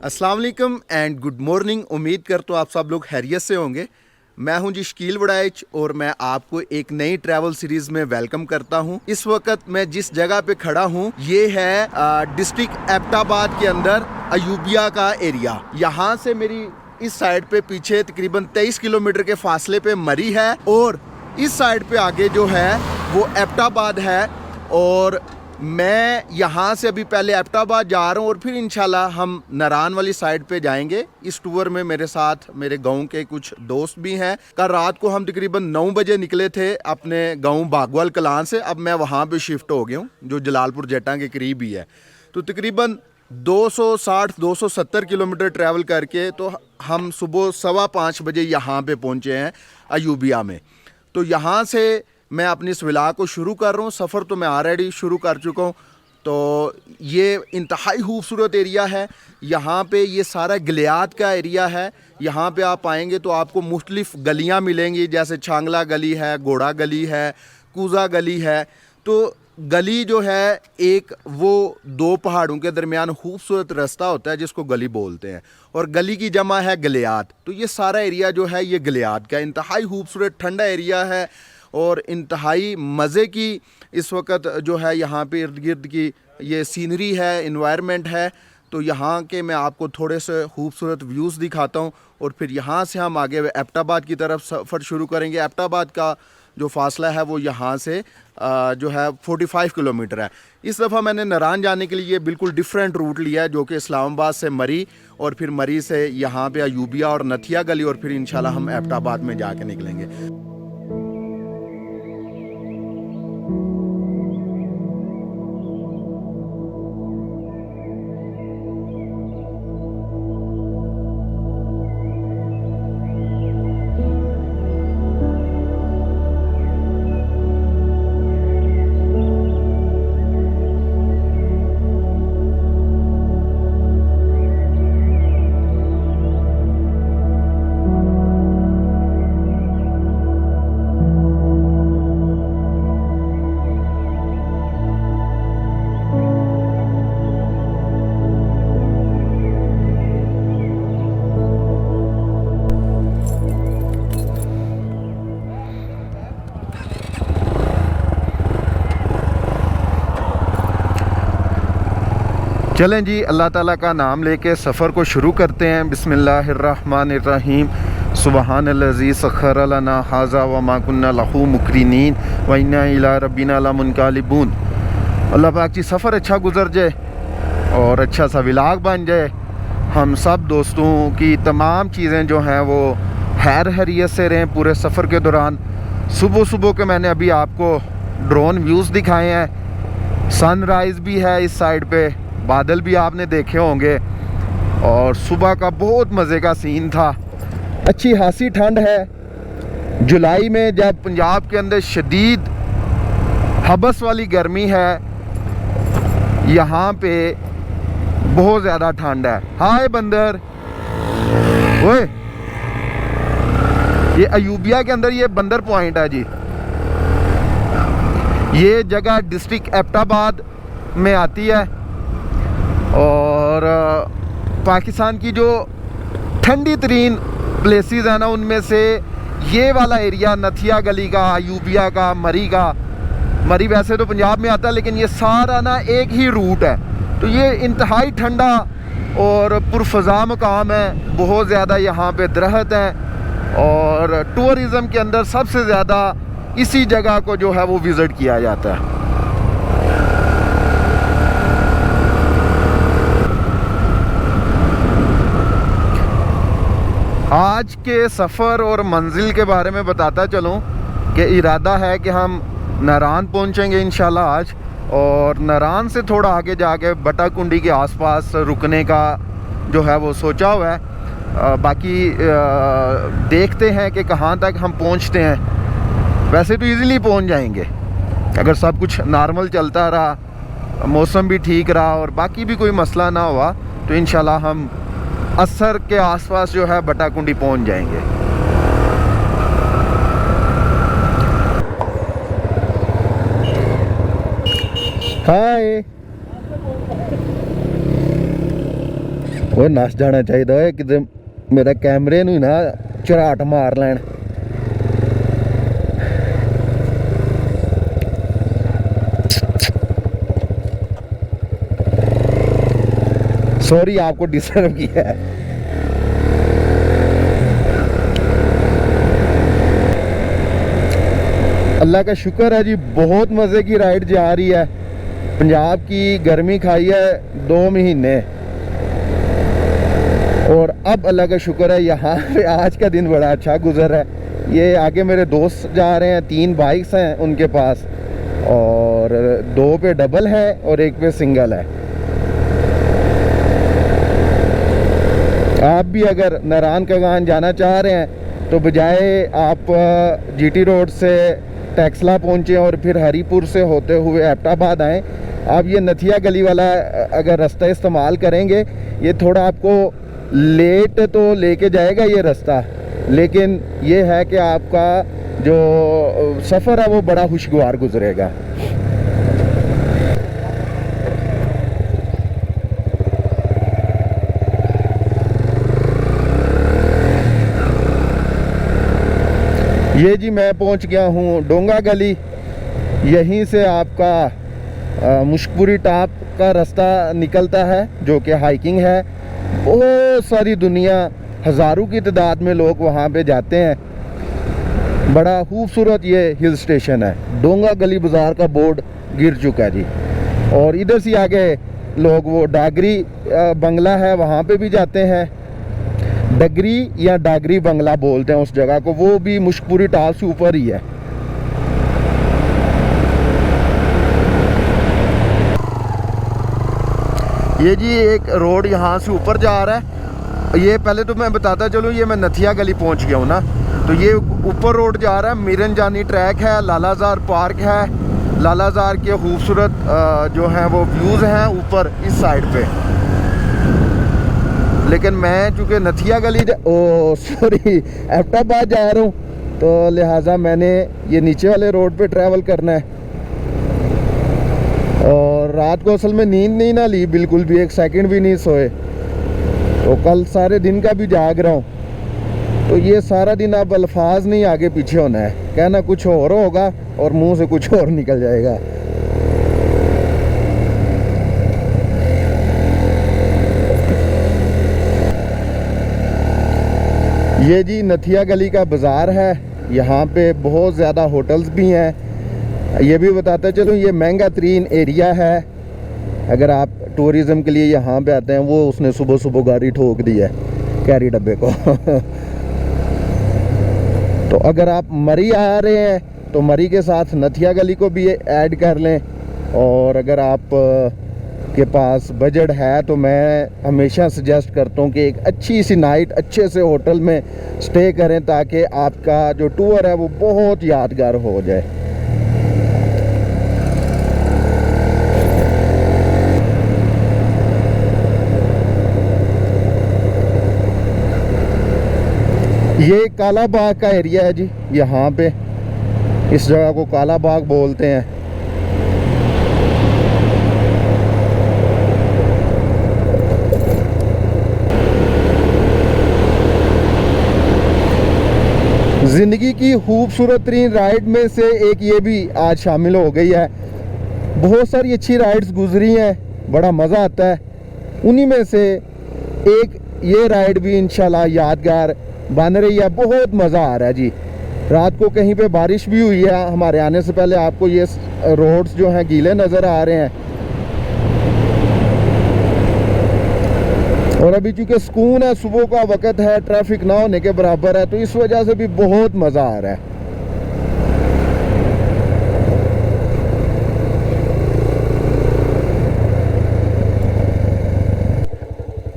अस्सलाम वालेकुम and good morning. उम्मीद करता हूँ आप सब लोग खैरियत से होंगे। मैं हूं जी शकील वड़ाइच और मैं आपको एक नई ट्रैवल सीरीज़ में वेलकम करता हूं। इस वक्त मैं जिस जगह पे खड़ा हूं ये है डिस्ट्रिक्ट एबटाबाद के अंदर अयूबिया का एरिया। यहाँ से मेरी इस साइड पे पीछे तकरीबन 23 किलोमीटर के फासले पे मरी है और इस साइड पे आगे जो है वो एबटाबाद है। और मैं यहाँ से अभी पहले एबटाबाद जा रहा हूँ और फिर इंशाल्लाह हम नारान वाली साइड पे जाएंगे। इस टूर में मेरे साथ मेरे गांव के कुछ दोस्त भी हैं। कल रात को हम तकरीबन 9 बजे निकले थे अपने गांव बागवाल कलान से। अब मैं वहाँ पे शिफ्ट हो गया हूँ जो जलालपुर जटा के करीब ही है। तो तकरीबन 260-270 किलोमीटर ट्रैवल करके तो हम सुबह 5:15 बजे यहाँ पे पहुँचे हैं अयूबिया में। तो यहाँ से मैं अपनी इस विला को शुरू कर रहा हूँ। सफ़र तो मैं ऑलरेडी शुरू कर चुका हूँ। तो ये इंतहाई खूबसूरत एरिया है। यहाँ पे ये सारा गलियात का एरिया है। यहाँ पे आप आएंगे तो आपको मुख्तलिफ़ गलियाँ मिलेंगी, जैसे छांगला गली है, घोड़ा गली है, कूज़ा गली है। तो गली जो है एक वो दो पहाड़ों के दरमियान खूबसूरत रास्ता होता है जिसको गली बोलते हैं और गली की जमा है गलियात। तो ये सारा एरिया जो है ये गलियात का इंतहाई खूबसूरत ठंडा एरिया है और इंतहाई मज़े की इस वक्त जो है यहाँ पे इर्द गिर्द की ये सीनरी है, इन्वायरमेंट है। तो यहाँ के मैं आपको थोड़े से खूबसूरत व्यूज़ दिखाता हूँ और फिर यहाँ से हम आगे एबटाबाद की तरफ सफ़र शुरू करेंगे। एबटाबाद का जो फासला है वो यहाँ से जो है 45 किलोमीटर है। इस दफ़ा मैंने नारान जाने के लिए बिल्कुल डिफरेंट रूट लिया है जो कि इस्लामाबाद से मरी और फिर मरी से यहाँ पे अयूबिया और नथिया गली और फिर इंशाल्लाह हम एबटाबाद में जाके निकलेंगे। चलें जी, अल्लाह ताला का नाम लेके सफ़र को शुरू करते हैं। बिस्मिल्लाहिर्रहमानिर्रहीम। सुबहानल्लज़ी सख़्खर लना हाज़ा व मा कुन्ना लहू मुक़रिनीन व इन्ना इला रब्बिना लमुनक़लिबून। अल्लाह पाक जी सफ़र अच्छा गुज़र जाए और अच्छा सा व्लॉग बन जाए। हम सब दोस्तों की तमाम चीज़ें जो हैं वो खैर खैरियत से रहें पूरे सफ़र के दौरान। सुबह सुबह के मैंने अभी आपको ड्रोन व्यूज़ दिखाए हैं। सनराइज़ भी है इस साइड पे, बादल भी आपने देखे होंगे और सुबह का बहुत मज़े का सीन था। अच्छी खासी ठंड है। जुलाई में जब पंजाब के अंदर शदीद हबस वाली गर्मी है, यहाँ पे बहुत ज़्यादा ठंड है। हाय बंदर, ओए ये अयूबिया के अंदर ये बंदर पॉइंट है जी। ये जगह डिस्ट्रिक्ट एबटाबाद में आती है और पाकिस्तान की जो ठंडी तरीन प्लेसेस हैं ना उनमें से ये वाला एरिया नथिया गली का, अयूबिया का, मरी का। मरी वैसे तो पंजाब में आता है लेकिन ये सारा ना एक ही रूट है। तो ये इंतहाई ठंडा और पुरफ़ज़ा मकाम है। बहुत ज़्यादा यहाँ पे दरख्त हैं और टूरिज़म के अंदर सबसे ज़्यादा इसी जगह को जो है वो विज़िट किया जाता है। आज के सफ़र और मंजिल के बारे में बताता चलूँ कि इरादा है कि हम नारान पहुँचेंगे इंशाल्लाह आज और नारान से थोड़ा आगे जाके बटाकुंडी के आसपास रुकने का जो है वो सोचा हुआ है। बाकी देखते हैं कि कहाँ तक हम पहुँचते हैं। वैसे तो इजीली पहुँच जाएंगे अगर सब कुछ नॉर्मल चलता रहा, मौसम भी ठीक रहा और बाकी भी कोई मसला ना हुआ तो इंशाल्लाह हम असर के आसपास जो है बटाकुंडी पहुंच जाएंगे। हाय वो नस जाना चाहिए कि मेरे कैमरे नूं ना झराट मार लैन। सॉरी आपको डिस्टर्ब किया है। अल्लाह का शुक्र है जी, बहुत मज़े की राइड जा रही है। पंजाब की गर्मी खाई है 2 महीने और अब अल्लाह का शुक्र है यहाँ पे आज का दिन बड़ा अच्छा गुजर है। ये आगे मेरे दोस्त जा रहे हैं, 3 बाइक्स हैं उनके पास और 2 पे डबल है और 1 पे सिंगल है। आप भी अगर नारायण कगान जाना चाह रहे हैं तो बजाय आप जीटी रोड से टैक्सला पहुँचें और फिर हरीपुर से होते हुए एबटाबाद आएँ, आप ये नथिया गली वाला अगर रास्ता इस्तेमाल करेंगे, ये थोड़ा आपको लेट तो लेके जाएगा ये रास्ता, लेकिन ये है कि आपका जो सफ़र है वो बड़ा खुशगवार गुजरेगा। ये जी मैं पहुंच गया हूँ डोंगा गली। यहीं से आपका मुश्कपुरी टॉप का रास्ता निकलता है जो कि हाइकिंग है। बहुत सारी दुनिया, हज़ारों की तादाद में लोग वहाँ पे जाते हैं। बड़ा खूबसूरत ये हिल स्टेशन है। डोंगा गली बाज़ार का बोर्ड गिर चुका है जी। और इधर से आगे लोग वो डागरी बंगला है वहाँ पे भी जाते हैं। डगरी या डागरी बंगला बोलते हैं उस जगह को, वो भी मुश्कपुरी टॉप से ऊपर ही है। ये जी एक रोड यहाँ से ऊपर जा रहा है। ये पहले तो मैं बताता चलूँ, ये मैं नथिया गली पहुँच गया हूँ ना, तो ये ऊपर रोड जा रहा है। मीरन जानी ट्रैक है, लालाजार पार्क है। लालाजार के खूबसूरत जो हैं वो व्यूज़ हैं ऊपर इस साइड पे। लेकिन मैं चूँकि नथिया गली एबटाबाद जा रहा हूँ, तो लिहाजा मैंने ये नीचे वाले रोड पे ट्रैवल करना है। और रात को असल में नींद नहीं ना ली, बिल्कुल भी 1 सेकंड भी नहीं सोए। तो कल सारे दिन का भी जाग रहा हूँ, तो ये सारा दिन अब अल्फाज नहीं आगे पीछे होना है, कहना कुछ और होगा और मुंह से कुछ और निकल जाएगा। ये जी नथिया गली का बाज़ार है। यहाँ पे बहुत ज़्यादा होटल्स भी हैं। ये भी बताता चलूँ, ये महंगा तरीन एरिया है। अगर आप टूरिज़म के लिए यहाँ पे आते हैं, वो उसने सुबह सुबह गाड़ी ठोक दी है कैरी डब्बे को। तो अगर आप मरी आ रहे हैं तो मरी के साथ नथिया गली को भी ऐड कर लें। और अगर आप के पास बजट है तो मैं हमेशा सजेस्ट करता हूँ कि एक अच्छी सी नाइट अच्छे से होटल में स्टे करें, ताकि आपका जो टूर है वो बहुत यादगार हो जाए। ये काला बाग का एरिया है जी। यहाँ पे इस जगह को काला बाग बोलते हैं। ज़िंदगी की खूबसूरत तरीन राइड में से एक ये भी आज शामिल हो गई है। बहुत सारी अच्छी राइड्स गुजरी हैं, बड़ा मज़ा आता है। उन्हीं में से एक ये राइड भी इंशाल्लाह यादगार बन रही है। बहुत मज़ा आ रहा है जी। रात को कहीं पे बारिश भी हुई है। हमारे आने से पहले आपको ये रोड्स जो हैं गीले नज़र आ रहे हैं। और अभी चूँकि सुकून है, सुबह का वक्त है, ट्रैफिक ना होने के बराबर है, तो इस वजह से भी बहुत मज़ा आ रहा है।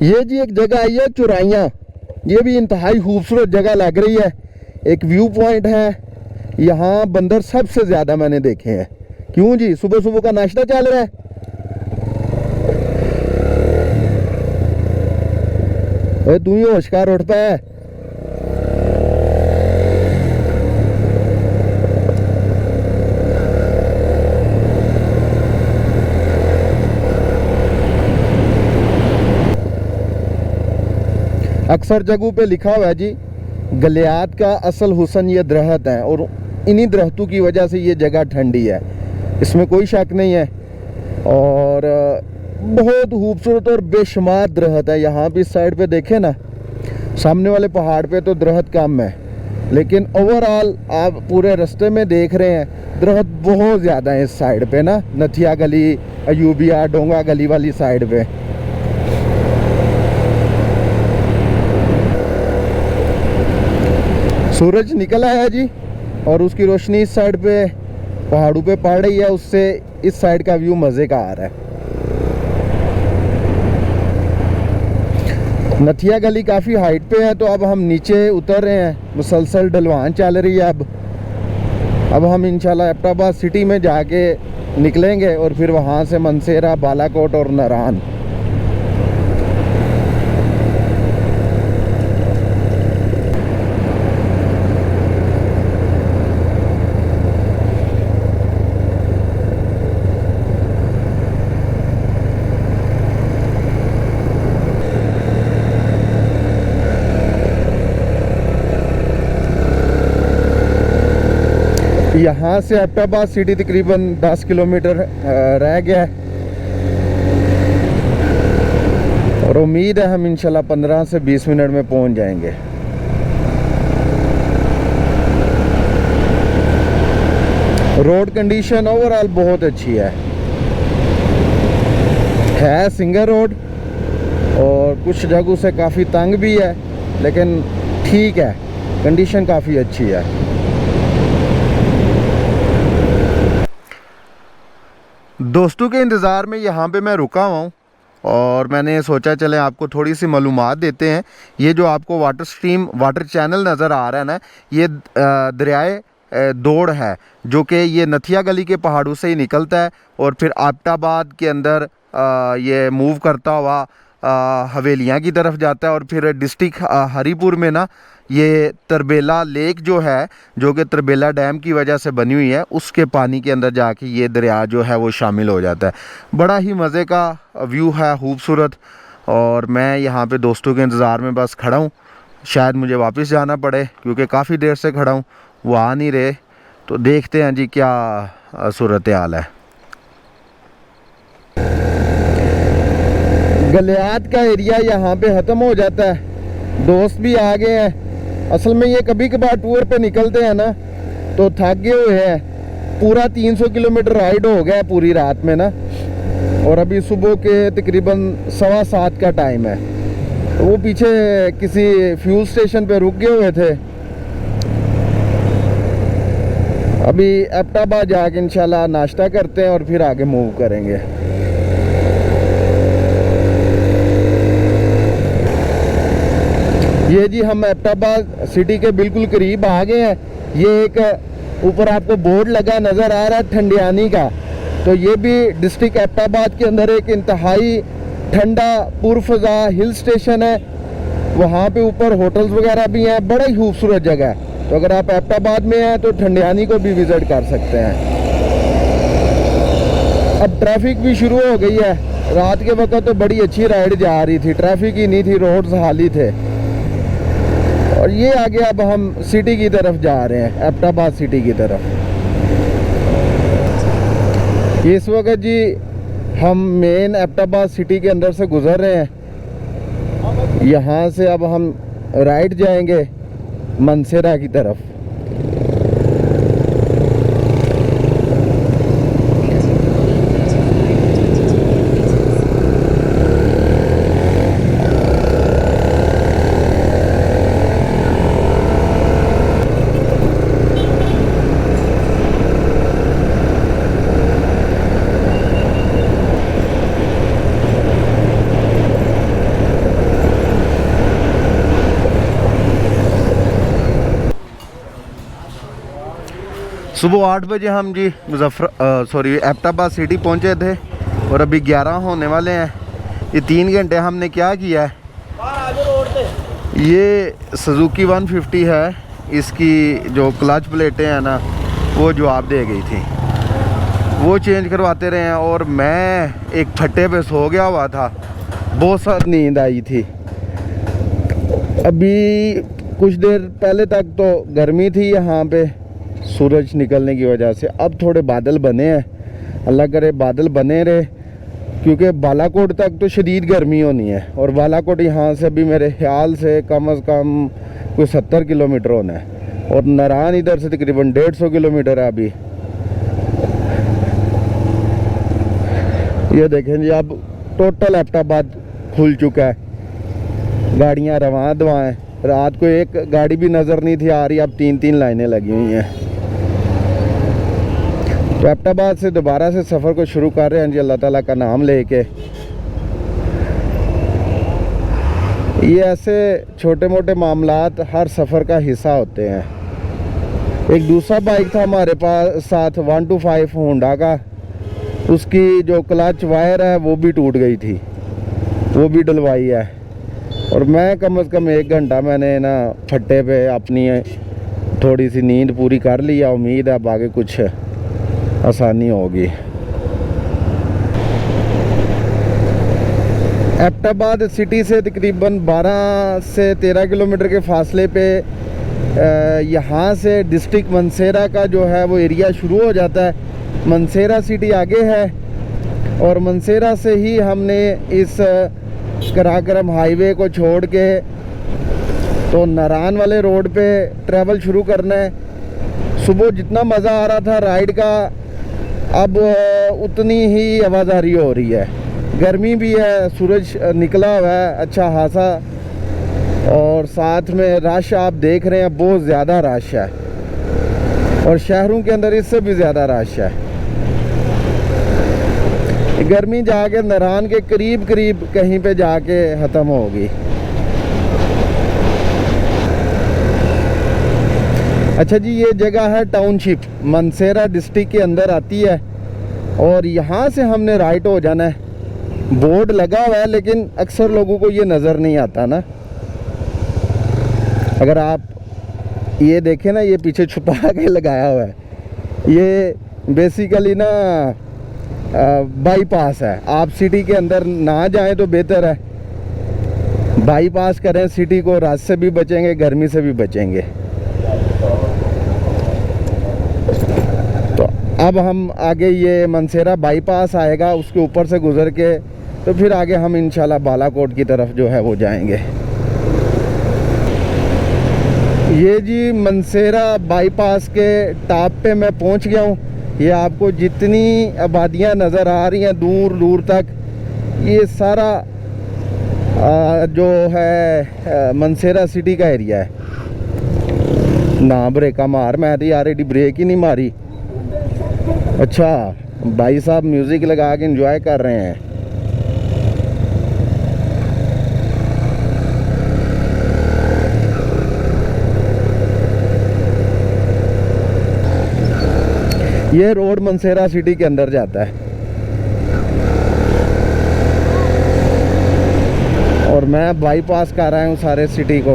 ये जी एक जगह आई है चुराइयाँ। ये भी इंतहाई खूबसूरत जगह लग रही है। एक व्यू पॉइंट है, यहाँ बंदर सबसे ज़्यादा मैंने देखे हैं। क्यों जी, सुबह सुबह का नाश्ता चल रहा है। तू ही होशकार उठता है। अक्सर जगहों पे लिखा हुआ है जी, गलियात का असल हुस्न ये दरख्त हैं और इन्हीं दरख्तों की वजह से ये जगह ठंडी है, इसमें कोई शक नहीं है। और बहुत खूबसूरत और बेशुमार दरख्त है। यहाँ भी इस साइड पे देखें ना, सामने वाले पहाड़ पे तो दरख्त कम है, लेकिन ओवरऑल आप पूरे रास्ते में देख रहे हैं दरख्त बहुत ज़्यादा है इस साइड पे ना, नथिया गली, अयूबिया, डोंगा गली वाली साइड पे। सूरज निकल आया जी और उसकी रोशनी इस साइड पे पहाड़ों पे पड़ रही है, उससे इस साइड का व्यू मज़े का आ रहा है। नथिया गली काफ़ी हाइट पे है, तो अब हम नीचे उतर रहे हैं, मुसलसल ढलवान चल रही है। अब हम इंशाल्लाह एबटाबाद सिटी में जाके निकलेंगे और फिर वहाँ से मनसेरा, बालाकोट और नारान। यहाँ से एबटाबाद सिटी तकरीबन 10 किलोमीटर रह गया है और उम्मीद है हम इंशाल्लाह 15 से 20 मिनट में पहुँच जाएंगे। रोड कंडीशन ओवरऑल बहुत अच्छी है सिंगल रोड और कुछ जगहों से काफ़ी तंग भी है, लेकिन ठीक है, कंडीशन काफ़ी अच्छी है। दोस्तों के इंतज़ार में यहाँ पे मैं रुका हुआ हूँ और मैंने सोचा चले आपको थोड़ी सी मालूमात देते हैं। ये जो आपको वाटर चैनल नज़र आ रहा है ना, ये दरियाए दौड़ है, जो कि ये नथिया गली के पहाड़ों से ही निकलता है और फिर एबटाबाद के अंदर ये मूव करता हुआ हवेलियाँ की तरफ जाता है और फिर डिस्ट्रिक्ट हरीपुर में ना ये तरबेला लेक जो है, जो कि तरबेला डैम की वजह से बनी हुई है, उसके पानी के अंदर जाके ये दरिया जो है वो शामिल हो जाता है। बड़ा ही मज़े का व्यू है, खूबसूरत। और मैं यहाँ पे दोस्तों के इंतज़ार में बस खड़ा हूँ, शायद मुझे वापस जाना पड़े क्योंकि काफ़ी देर से खड़ा हूँ, वो आ नहीं रहे। तो देखते हैं जी क्या सूरत हाल है। गलियात का एरिया यहाँ पे ख़त्म हो जाता है, दोस्त भी आ गए हैं। असल में ये कभी कभार टूर पे निकलते हैं ना तो थक गए हुए हैं, पूरा 300 किलोमीटर राइड हो गया पूरी रात में ना, और अभी सुबह के तकरीबन 7:15 का टाइम है। तो वो पीछे किसी फ्यूल स्टेशन पे रुक गए हुए थे। अभी एबटाबाद जाके इंशाल्लाह नाश्ता करते हैं और फिर आगे मूव करेंगे। ये जी हम एबटाबाद सिटी के बिल्कुल करीब आ गए हैं। ये एक ऊपर आपको बोर्ड लगा नज़र आ रहा है ठंडियानी का, तो ये भी डिस्ट्रिक्ट एबटाबाद के अंदर एक इंतहाई ठंडा पुरफ़ज़ा हिल स्टेशन है। वहाँ पे ऊपर होटल्स वगैरह भी हैं, बड़ा ही खूबसूरत जगह है। तो अगर आप एबटाबाद में हैं तो ठंडियानी को भी विज़िट कर सकते हैं। अब ट्रैफिक भी शुरू हो गई है, रात के वक्त तो बड़ी अच्छी राइड जा रही थी, ट्रैफिक ही नहीं थी, रोड्स खाली थे। और ये आगे अब हम सिटी की तरफ जा रहे हैं, एबटाबाद सिटी की तरफ। इस वक्त जी हम मेन एबटाबाद सिटी के अंदर से गुजर रहे हैं। यहाँ से अब हम राइट जाएंगे मनसेरा की तरफ। सुबह 8 बजे हम जी एबटाबाद सिटी पहुंचे थे और अभी 11 होने वाले हैं। ये 3 घंटे हमने क्या किया है, ये सुजुकी 150 है, इसकी जो क्लच प्लेटें हैं ना वो जवाब दे गई थी, वो चेंज करवाते रहे हैं। और मैं एक फट्टे पे सो गया हुआ था, बहुत सारी नींद आई थी। अभी कुछ देर पहले तक तो गर्मी थी यहाँ पे सूरज निकलने की वजह से, अब थोड़े बादल बने हैं। अल्लाह करे बादल बने रहे, क्योंकि बालाकोट तक तो शदीद गर्मी होनी है और बालाकोट यहाँ से अभी मेरे ख्याल से कम से कम कोई 70 किलोमीटर होना है और नारान इधर से तकरीबन 150 किलोमीटर है। अभी ये देखें जी, अब टोटल एबटाबाद खुल चुका है, गाड़ियाँ रवां दवा हैं। रात को एक गाड़ी भी नज़र नहीं थी आ रही, अब 3-3 लाइनें लगी हुई हैं। तो एबटाबाद से दोबारा से सफ़र को शुरू कर रहे हैं जी, अल्लाह ताला का नाम लेके। ये ऐसे छोटे मोटे मामलात हर सफ़र का हिस्सा होते हैं। एक दूसरा बाइक था हमारे पास साथ 125 होंडा का, उसकी जो क्लच वायर है वो भी टूट गई थी, वो भी डलवाई है। और मैं कम से कम 1 घंटा मैंने ना फट्टे पे अपनी थोड़ी सी नींद पूरी कर ली है। उम्मीद है अब आगे कुछ आसानी होगी। एबटाबाद सिटी से तकरीबन 12 से 13 किलोमीटर के फासले पे यहाँ से डिस्ट्रिक्ट मनसेरा का जो है वो एरिया शुरू हो जाता है। मनसेरा सिटी आगे है और मनसेरा से ही हमने इस कराकरम हाईवे को छोड़ के तो नारान वाले रोड पे ट्रैवल शुरू करना है। सुबह जितना मज़ा आ रहा था राइड का, अब उतनी ही आवाज़ारी हो रही है। गर्मी भी है, सूरज निकला हुआ है अच्छा खासा, और साथ में रश आप देख रहे हैं, बहुत ज़्यादा रश है और शहरों के अंदर इससे भी ज़्यादा रश है। गर्मी जाके नारान के करीब करीब कहीं पे जाके ख़त्म होगी। अच्छा जी, ये जगह है टाउनशिप, मनसेरा डिस्ट्रिक्ट के अंदर आती है और यहाँ से हमने राइट हो जाना है। बोर्ड लगा हुआ है लेकिन अक्सर लोगों को ये नज़र नहीं आता ना। अगर आप ये देखें ना, ये पीछे छुपा के लगाया हुआ है, ये बेसिकली ना बाईपास है। आप सिटी के अंदर ना जाएं तो बेहतर है, बाईपास करें सिटी को, रात से भी बचेंगे, गर्मी से भी बचेंगे। तो अब हम आगे ये मनसेरा बाईपास आएगा, उसके ऊपर से गुजर के तो फिर आगे हम इंशाल्लाह बालाकोट की तरफ जो है वो जाएंगे। ये जी मनसेरा बाईपास के टॉप पे मैं पहुंच गया हूँ। ये आपको जितनी आबादियाँ नज़र आ रही हैं दूर दूर तक, ये सारा जो है मनसेरा सिटी का एरिया है। ना ब्रेका मार, मैं तो यार एडी ब्रेक ही नहीं मारी। अच्छा, भाई साहब म्यूज़िक लगा के एंजॉय कर रहे हैं। ये रोड मनसेरा सिटी के अंदर जाता है और मैं बाईपास कर रहा हूँ सारे सिटी को।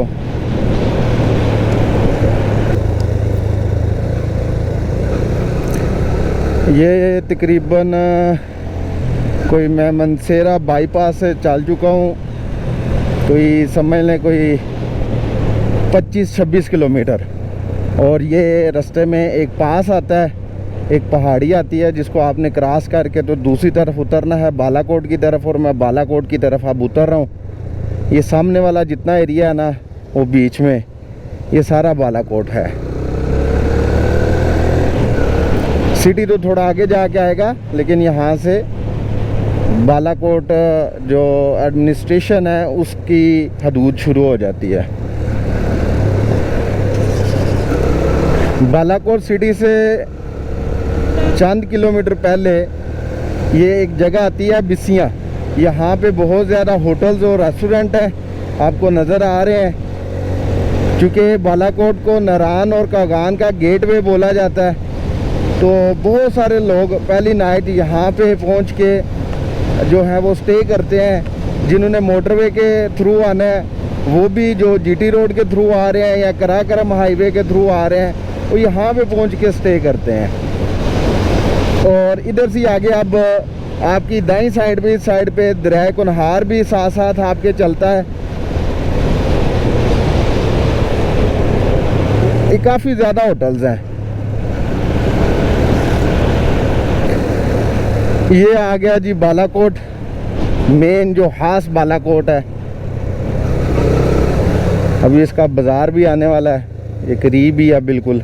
ये तकरीबन कोई मैं मनसेरा बाईपास से चल चुका हूँ, कोई समझ लें कोई 25-26 किलोमीटर। और ये रास्ते में एक पास आता है, एक पहाड़ी आती है जिसको आपने क्रॉस करके तो दूसरी तरफ उतरना है बालाकोट की तरफ, और मैं बालाकोट की तरफ अब उतर रहा हूँ। ये सामने वाला जितना एरिया है ना, वो बीच में ये सारा बालाकोट है। सिटी तो थोड़ा आगे जाके आएगा, लेकिन यहाँ से बालाकोट जो एडमिनिस्ट्रेशन है उसकी हदूद शुरू हो जाती है। बालाकोट सिटी से चंद किलोमीटर पहले ये एक जगह आती है बिसियाँ। यहाँ पे बहुत ज़्यादा होटल्स और रेस्टोरेंट हैं, आपको नज़र आ रहे हैं। चूँकि बालाकोट को नारान और कागान का गेटवे बोला जाता है, तो बहुत सारे लोग पहली नाइट यहाँ पे पहुँच के जो है वो स्टे करते हैं। जिन्होंने मोटरवे के थ्रू आना है, वो भी जो जीटी रोड के थ्रू आ रहे हैं या कराकरम हाईवे के थ्रू आ रहे हैं, वो यहाँ पे पहुँच के स्टे करते हैं। और इधर से आगे अब आपकी दाईं साइड पे, इस साइड पे दरिया कुनहार भी साथ साथ आपके चलता है। ये काफ़ी ज़्यादा होटल्स हैं। ये आ गया जी बालाकोट, मेन जो खास बालाकोट है। अभी इसका बाज़ार भी आने वाला है, ये करीब ही है बिल्कुल।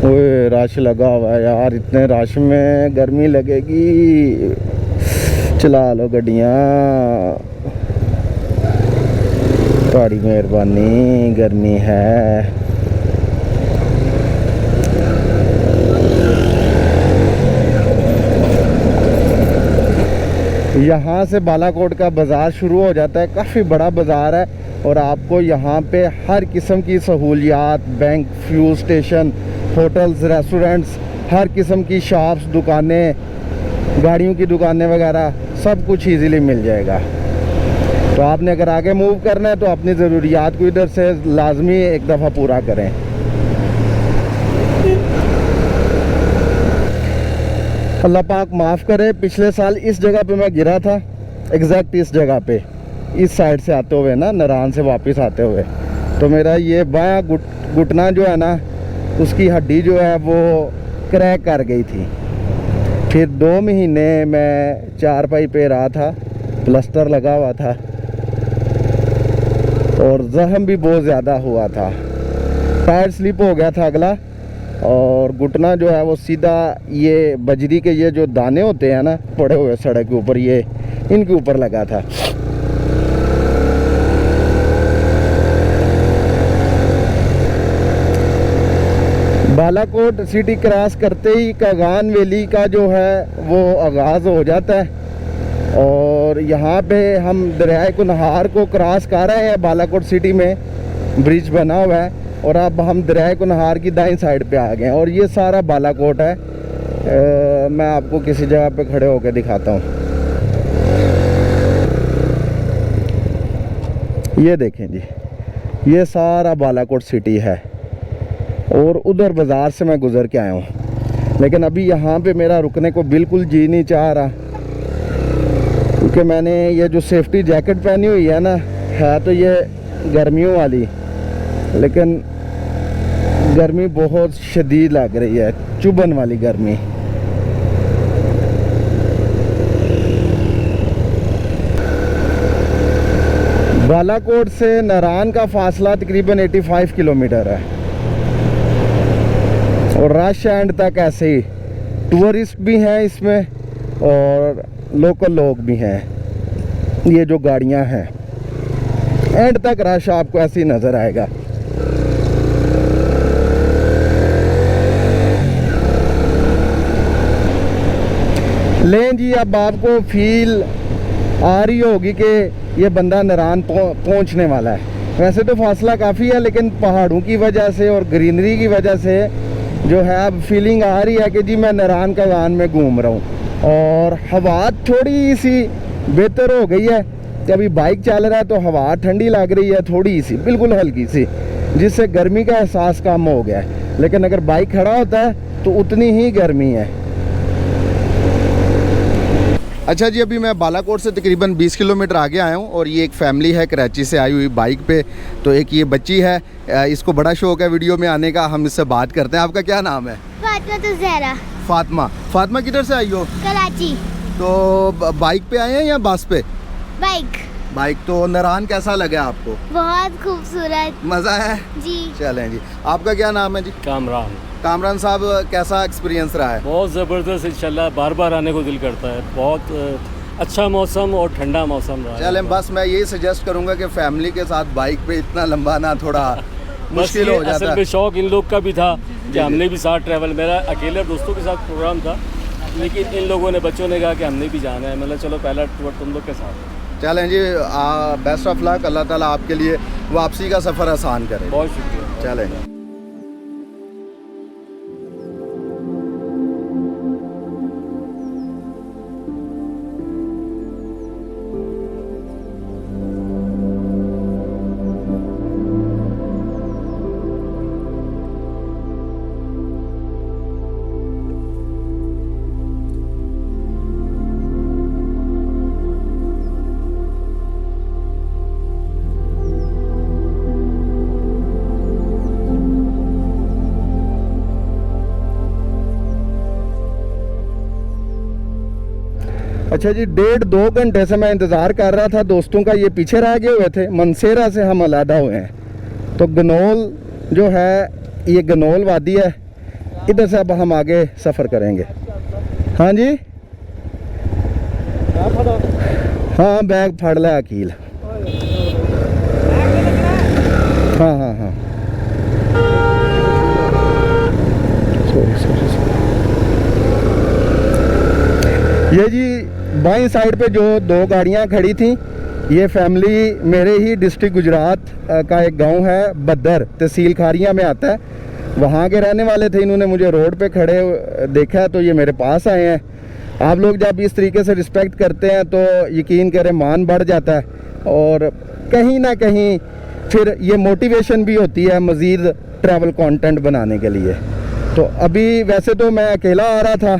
ओए रश लगा हुआ है यार, इतने रश में गर्मी लगेगी। चला लो गड्डियाँ, बड़ी मेहरबानी, गर्मी है। यहाँ से बालाकोट का बाज़ार शुरू हो जाता है, काफ़ी बड़ा बाज़ार है और आपको यहाँ पे हर किस्म की सहूलियात, bank, fuel station, hotels, restaurants, हर किस्म की शॉप्स, दुकानें, गाड़ियों की दुकानें वगैरह सब कुछ इजीली मिल जाएगा। तो आपने अगर आगे मूव करना है तो अपनी ज़रूरियात को इधर से लाजमी एक दफ़ा पूरा करें। अल्लाह पाक माफ़ करे, पिछले साल इस जगह पे मैं गिरा था, एग्जैक्ट इस जगह पे, इस साइड से आते हुए ना, नारायण से वापस आते हुए। तो मेरा ये बायां घुटना जो है ना, उसकी हड्डी जो है वो क्रैक कर गई थी। फिर 2 महीने मैं चारपाई पे रहा था, प्लास्टर लगा हुआ था और जख्म भी बहुत ज़्यादा हुआ था। टायर स्लिप हो गया था अगला, और घुटना जो है वो सीधा ये बजरी के ये जो दाने होते हैं ना पड़े हुए सड़क के ऊपर, ये इनके ऊपर लगा था। बालाकोट सिटी क्रॉस करते ही कागान वैली का जो है वो आगाज़ हो जाता है और यहाँ पे हम दरियाए कुनहार को क्रॉस कर रहे हैं। बालाकोट सिटी में ब्रिज बना हुआ है और अब हम दरियाए कुनहार की दाईं साइड पे आ गए हैं और ये सारा बालाकोट है। मैं आपको किसी जगह पे खड़े होकर दिखाता हूँ। ये देखें जी, ये सारा बालाकोट सिटी है और उधर बाज़ार से मैं गुज़र के आया हूँ, लेकिन अभी यहाँ पे मेरा रुकने को बिल्कुल जी नहीं चाह रहा, क्योंकि मैंने ये जो सेफ्टी जैकेट पहनी हुई है ना, है तो ये गर्मियों वाली, लेकिन गर्मी बहुत शदीद लग रही है, चुभन वाली गर्मी। बालाकोट से नारायण का फासला तकरीबन 85 किलोमीटर है और रश एंड तक ऐसे ही टूरिस्ट भी हैं इसमें और लोकल लोग भी हैं। ये जो गाड़ियां हैं, एंड तक रश आपको ऐसे ही नज़र आएगा। लें जी, अब आपको फील आ रही होगी कि ये बंदा नारायण पहुंचने वाला है। वैसे तो फासला काफ़ी है, लेकिन पहाड़ों की वजह से और ग्रीनरी की वजह से जो है अब फीलिंग आ रही है कि जी मैं नारायण का गान में घूम रहा हूँ। और हवा थोड़ी सी बेहतर हो गई है कि अभी बाइक चल रहा है तो हवा ठंडी लग रही है, थोड़ी सी, बिल्कुल हल्की सी, जिससे गर्मी का एहसास कम हो गया है। लेकिन अगर बाइक खड़ा होता है तो उतनी ही गर्मी है। अच्छा जी, अभी मैं बालाकोट से तकरीबन 20 किलोमीटर आगे आया हूँ और ये एक फैमिली है कराची से आई हुई बाइक पे। तो एक ये बच्ची है, इसको बड़ा शौक है वीडियो में आने का। हम इससे बात करते हैं। आपका क्या नाम है? फातिमा तो ज़हरा। फातिमा। फातिमा किधर से आई हो? कराची। तो बाइक पे आए हैं या बस पे? बाइक। तो नारायण कैसा लगा आपको? बहुत खूबसूरत, मज़ा है जी। चलें जी, आपका क्या नाम है जी? कामरान साहब, कैसा एक्सपीरियंस रहा है? बहुत ज़बरदस्त, इंशाल्लाह बार बार आने को दिल करता है। बहुत अच्छा मौसम और ठंडा मौसम रहा है। चलें, बस मैं यही सजेस्ट करूंगा कि फैमिली के साथ बाइक पे इतना लंबा ना, थोड़ा मुश्किल हो जाता है। असल में शौक इन लोग का भी था कि हमने भी साथ ट्रैवल, मेरा अकेले दोस्तों के साथ प्रोग्राम था, लेकिन इन लोगों ने, बच्चों ने कहा कि हमने भी जाना है। मतलब चलो पहला टूर तुम लोग के साथ। चलें जी, बेस्ट ऑफ लक। अल्लाह ताला आपके लिए वापसी का सफ़र आसान करे। बहुत शुक्रिया। चलें। अच्छा जी, 1.5-2 घंटे से मैं इंतज़ार कर रहा था दोस्तों का। ये पीछे रह गए हुए थे, मनसेरा से हम अलहदा हुए हैं। तो गनोल जो है, ये गनोल वादी है, इधर से अब हम आगे सफ़र करेंगे। हाँ जी, हाँ बैग फाड़ लिया अकील। हाँ हाँ हाँ, सॉरी। ये जी बाईं साइड पे जो 2 गाड़ियाँ खड़ी थी, ये फैमिली मेरे ही डिस्ट्रिक्ट गुजरात का एक गांव है बद्दर, तहसील खारिया में आता है, वहाँ के रहने वाले थे। इन्होंने मुझे रोड पे खड़े देखा तो ये मेरे पास आए हैं। आप लोग जब इस तरीके से रिस्पेक्ट करते हैं तो यकीन करें मान बढ़ जाता है, और कहीं ना कहीं फिर ये मोटिवेशन भी होती है मज़ीद ट्रैवल कंटेंट बनाने के लिए। तो अभी वैसे तो मैं अकेला आ रहा था,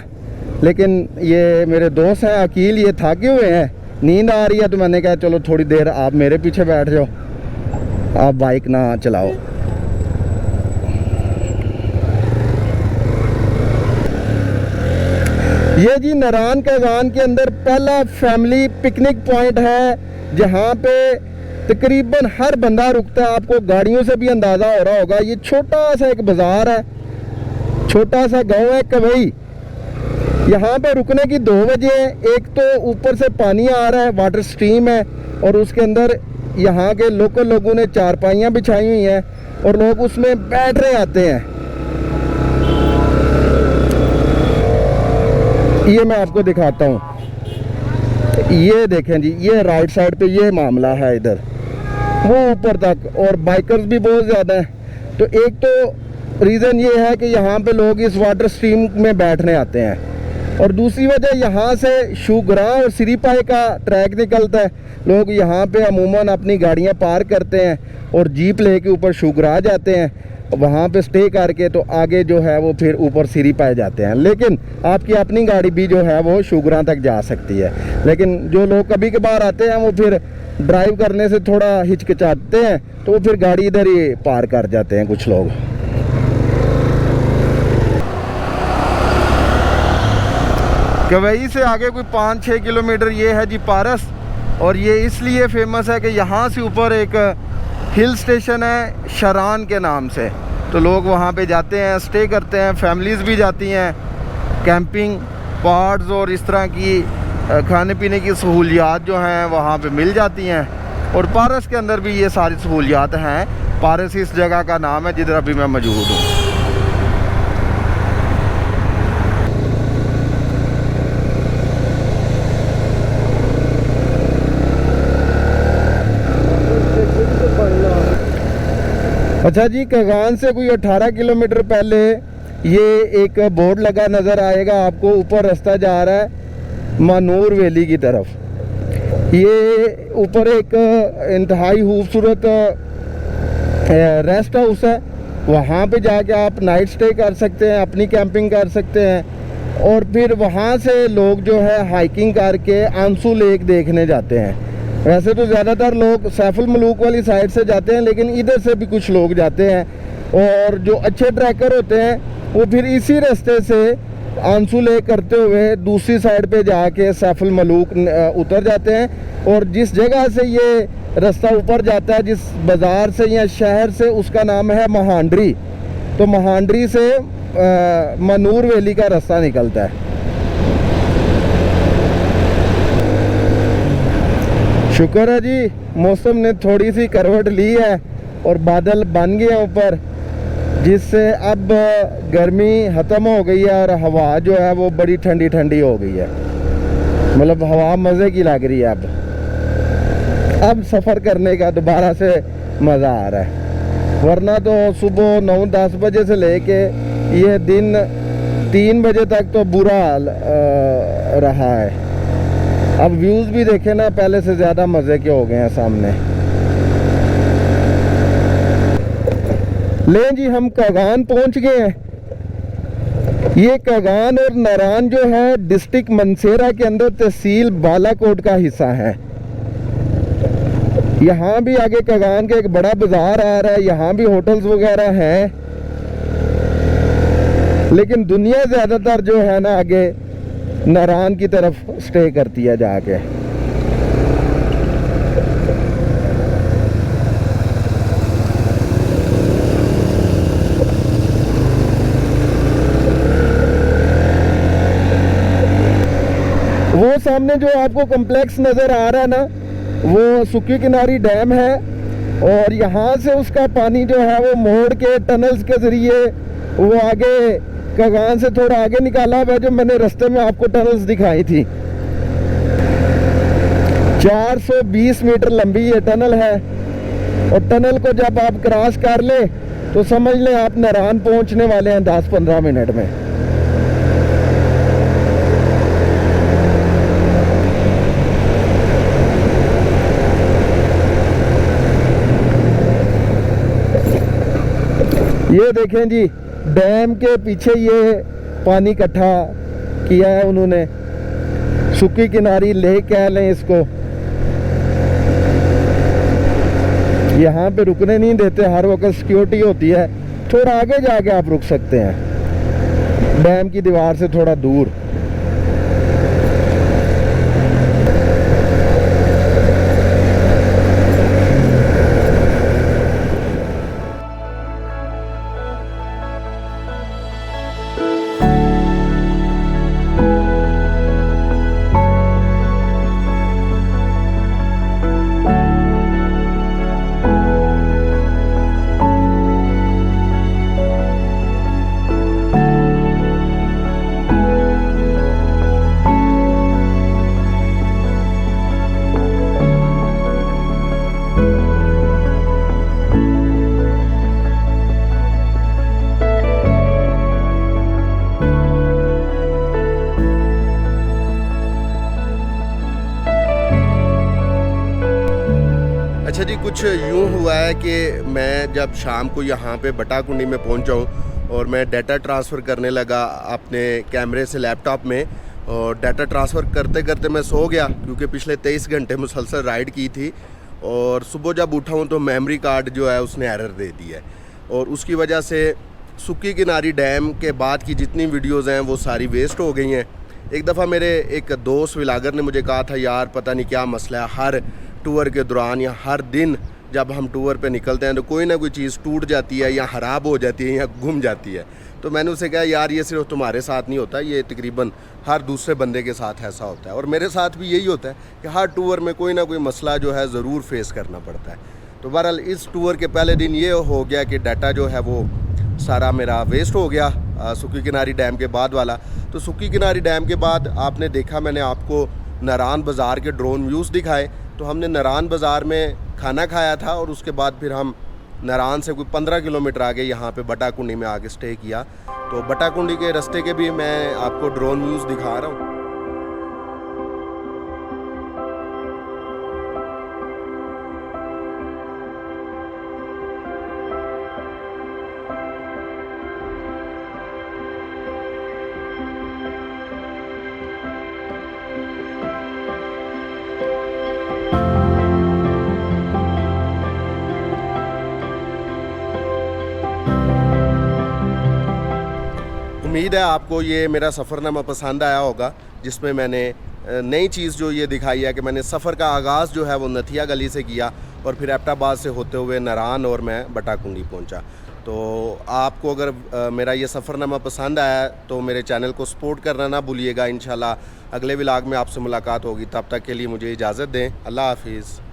लेकिन ये मेरे दोस्त हैं अकील, ये थके हुए हैं, नींद आ रही है, तो मैंने कहा चलो थोड़ी देर आप मेरे पीछे बैठ जाओ, आप बाइक ना चलाओ। ये जी नारायण कगान के अंदर पहला फैमिली पिकनिक पॉइंट है, जहाँ पे तकरीबन हर बंदा रुकता है। आपको गाड़ियों से भी अंदाज़ा हो रहा होगा। ये छोटा सा एक बाज़ार है, छोटा सा गांव है कवई। यहाँ पे रुकने की 2 वजह है। एक तो ऊपर से पानी आ रहा है, वाटर स्ट्रीम है, और उसके अंदर यहाँ के लोकल लोगों ने चारपाइयाँ बिछाई हुई हैं और लोग उसमें बैठ रहे आते हैं। ये मैं आपको दिखाता हूँ, ये देखें जी, ये राइट साइड पे ये मामला है, इधर वो ऊपर तक, और बाइकर्स भी बहुत ज़्यादा हैं। तो एक तो रीज़न ये है कि यहाँ पे लोग इस वाटर स्ट्रीम में बैठने आते हैं, और दूसरी वजह यहाँ से शुगरा और सिरीपाई का ट्रैक निकलता है। लोग यहाँ पे अमूमन अपनी गाड़ियाँ पार्क करते हैं और जीप लेके ऊपर शुगरा जाते हैं, वहाँ पे स्टे करके तो आगे जो है वो फिर ऊपर सिरीपाई जाते हैं। लेकिन आपकी अपनी गाड़ी भी जो है वो शुगरा तक जा सकती है। लेकिन जो लोग कभी कभार आते हैं वो फिर ड्राइव करने से थोड़ा हिचकिचाते हैं, तो वो फिर गाड़ी इधर ही पार कर जाते हैं कुछ लोग। कवई से आगे कोई 5-6 किलोमीटर ये है जी पारस, और ये इसलिए फेमस है कि यहाँ से ऊपर एक हिल स्टेशन है शरान के नाम से। तो लोग वहाँ पे जाते हैं, स्टे करते हैं, फैमिलीज़ भी जाती हैं, कैंपिंग पॉड्स और इस तरह की खाने पीने की सहूलियात जो हैं वहाँ पे मिल जाती हैं। और पारस के अंदर भी ये सारी सहूलियात हैं। पारस इस जगह का नाम है जिधर अभी मैं मौजूद हूँ। अच्छा जी, कगान से कोई 18 किलोमीटर पहले ये एक बोर्ड लगा नज़र आएगा आपको, ऊपर रास्ता जा रहा है मानूर वैली की तरफ। ये ऊपर एक इंतहाई खूबसूरत रेस्ट हाउस है, वहाँ पे जाके आप नाइट स्टे कर सकते हैं, अपनी कैंपिंग कर सकते हैं, और फिर वहाँ से लोग जो है हाइकिंग करके आंसू लेक देखने जाते हैं। वैसे तो ज़्यादातर लोग सैफुल मलूक वाली साइड से जाते हैं, लेकिन इधर से भी कुछ लोग जाते हैं, और जो अच्छे ट्रैकर होते हैं वो फिर इसी रास्ते से आंसू लेक करते हुए दूसरी साइड पे जाके सैफुल मलूक उतर जाते हैं। और जिस जगह से ये रास्ता ऊपर जाता है, जिस बाज़ार से या शहर से, उसका नाम है महांडरी। तो महांडरी से मानूर वैली का रास्ता निकलता है। शुक्र है जी, मौसम ने थोड़ी सी करवट ली है और बादल बन गए ऊपर, जिससे अब गर्मी ख़त्म हो गई है और हवा जो है वो बड़ी ठंडी ठंडी हो गई है। मतलब हवा मज़े की लग रही है। अब सफ़र करने का दोबारा से मज़ा आ रहा है, वरना तो सुबह 9-10 बजे से लेके ये दिन 3 बजे तक तो बुरा हाल रहा है। अब व्यूज़ भी देखें ना, पहले से ज़्यादा मज़े के हो गए हैं सामने। ले जी, हम कगान पहुंच गए हैं। ये कगान और नारायण जो है डिस्ट्रिक्ट मनसेरा के अंदर तहसील बालाकोट का हिस्सा है। यहाँ भी आगे कगान का एक बड़ा बाजार आ रहा है, यहाँ भी होटल्स वगैरह हैं, लेकिन दुनिया ज़्यादातर जो है ना आगे नारान की तरफ स्टे करती है जाके। वो सामने जो आपको कॉम्प्लेक्स नज़र आ रहा है ना, वो सुक्की किनारी डैम है और यहाँ से उसका पानी जो है वो मोड़ के टनल्स के ज़रिए वो आगे कगान से थोड़ा आगे निकाला हुआ है, जो मैंने रास्ते में आपको टनल्स दिखाई थी। 420 मीटर लंबी ये टनल है और टनल को जब आप क्रॉस कर ले तो समझ लें आप नारान पहुंचने वाले हैं 10-15 मिनट में। ये देखें जी, डैम के पीछे ये पानी इकट्ठा किया है उन्होंने, सुक्की किनारी लेक कह लें इसको। यहाँ पे रुकने नहीं देते, हर वक्त सिक्योरिटी होती है। थोड़ा आगे जाके आप रुक सकते हैं, डैम की दीवार से थोड़ा दूर। अच्छा जी, कुछ यूँ हुआ है कि मैं जब शाम को यहाँ पे बटाकुंडी में पहुँचा हूँ और मैं डाटा ट्रांसफ़र करने लगा अपने कैमरे से लैपटॉप में, और डाटा ट्रांसफ़र करते करते मैं सो गया क्योंकि पिछले 23 घंटे मुसलसल राइड की थी। और सुबह जब उठा हूँ तो मेमोरी कार्ड जो है उसने एरर दे दी है, और उसकी वजह से सुक्की किनारी डैम के बाद की जितनी वीडियोज़ हैं वो सारी वेस्ट हो गई हैं। एक दफ़ा मेरे एक दोस्त व्लॉगर ने मुझे कहा था, यार पता नहीं क्या मसला है, हर टूर के दौरान या हर दिन जब हम टूर पे निकलते हैं तो कोई ना कोई चीज़ टूट जाती है या ख़राब हो जाती है या गुम जाती है। तो मैंने उसे कहा, यार ये सिर्फ तुम्हारे साथ नहीं होता, ये तकरीबन हर दूसरे बंदे के साथ ऐसा होता है, और मेरे साथ भी यही होता है कि हर टूर में कोई ना कोई मसला जो है ज़रूर फेस करना पड़ता है। तो बहरहाल इस टूर के पहले दिन ये हो गया कि डाटा जो है वो सारा मेरा वेस्ट हो गया सुक्की किनारी डैम के बाद वाला। तो सुक्की किनारी डैम के बाद आपने देखा, मैंने आपको नारान बाज़ार के ड्रोन व्यूज़ दिखाए। तो हमने नारान बाज़ार में खाना खाया था और उसके बाद फिर हम नारान से कोई 15 किलोमीटर आगे यहाँ पे बटाकुंडी में आके स्टे किया। तो बटाकुंडी के रास्ते के भी मैं आपको ड्रोन व्यूज़ दिखा रहा हूँ। उम्मीद है आपको ये मेरा सफ़रनामा पसंद आया होगा, जिसमें मैंने नई चीज़ जो ये दिखाई है कि मैंने सफ़र का आगाज़ जो है वो नथिया गली से किया और फिर एबटाबाद से होते हुए नारान और मैं बटाकुंडी पहुंचा। तो आपको अगर मेरा ये सफ़रनामा पसंद आया तो मेरे चैनल को सपोर्ट करना ना भूलिएगा। इंशाल्लाह अगले व्लॉग में आपसे मुलाकात होगी, तब तक के लिए मुझे इजाज़त दें। अल्लाह हाफिज़।